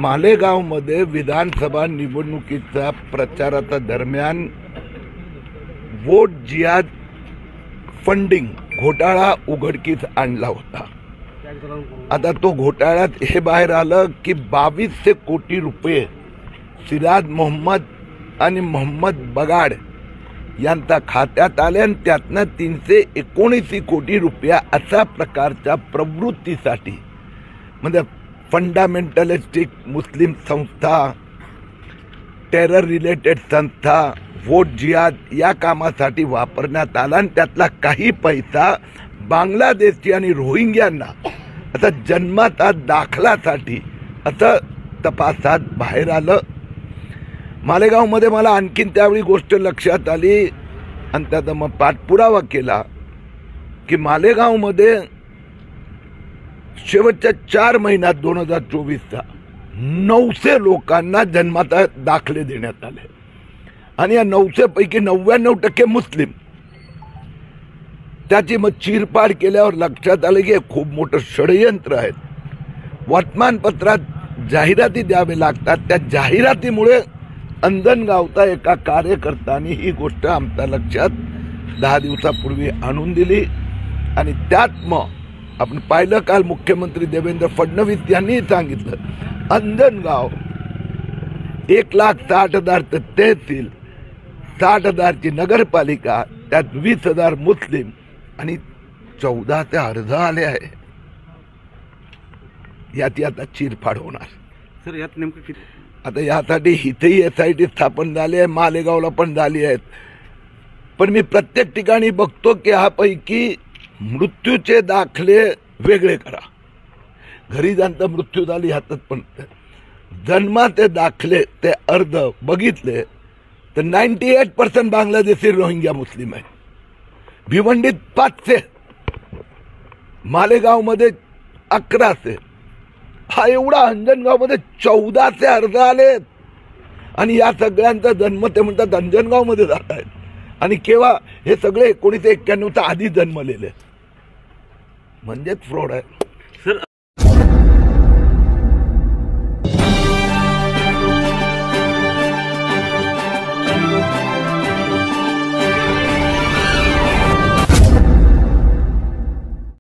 मालेगावमध्ये विधानसभा निवडणुकीचा प्रचाराच्या दरम्यान वोट जिहाद फंडिंग घोटाळा उघडकीस आणला होता। आता तो घोटाळ्यात हे बाहेर आलं की 2200 कोटी रुपये सिराज मोहम्मद आणि मोहम्मद बगाड यांच्या खात्यात आले आणि त्यातनं 319 कोटी रुपये अशा प्रकारच्या प्रवृत्तीसाठी म्हणजे फंडामेंटलिस्टिक मुस्लिम संस्था, टेरर रिलेटेड संस्था, वोट जिहाद या कामासाठी वापरण्यात आला आणि त्यातला काही पैसा बांगलादेशी आणि रोहिंग्यांना आता जन्माचा दाखलासाठी आता तपासात बाहेर आलं। मालेगावमध्ये मला आणखीन त्यावेळी गोष्ट लक्षात आली आणि त्याचा मग पाठपुरावा केला की मालेगावमध्ये शेवटच्या 4 महिन्यात 2024चा 900 लोकांना जन्माचा दाखले देण्यात आले आणि या 900 पैकी 99% मुस्लिम। त्याची मग चीरपाड केल्यावर लक्षात आलं की खूप मोठं षडयंत्र आहे। वर्तमानपत्रात जाहिराती द्यावे लागतात, त्या जाहिरातीमुळे अंजनगावचा एका कार्यकर्त्याने ही गोष्ट आमच्या लक्षात 10 दिवसापूर्वी आणून दिली आणि त्यात मग आपण पाहिलं काल मुख्यमंत्री देवेंद्र फडणवीस यांनी सांगितलं अंजनगाव 1,60,000 तहसील, 60,000 ची नगरपालिका, त्यात 20,000 मुस्लिम आणि 14 ते अर्ज आले आहे। याची आता चीरफाड होणार। सर यात नेमकं किती आता यासाठी इथेही SIT स्थापन झाली आहे, मालेगावला पण झाली आहेत, पण मी प्रत्येक ठिकाणी बघतो की ह्यापैकी मृत्यूचे दाखले वेगळे करा। घरी ज्यांचा मृत्यू झाली हातात पण जन्माचे दाखले ते अर्ज बघितले तर 98% बांगलादेशी रोहिंग्या मुस्लिम आहे। भिवंडीत 500, मालेगावमध्ये 1100, हा एवढा अंजनगावमध्ये 1400 अर्ज आलेत आणि या सगळ्यांचा जन्म ते म्हणतात अंजनगावमध्ये झाला आहे आणि केव्हा हे सगळे 1991चा आधी जन्मलेले, म्हणजेच फ्रॉड आहे।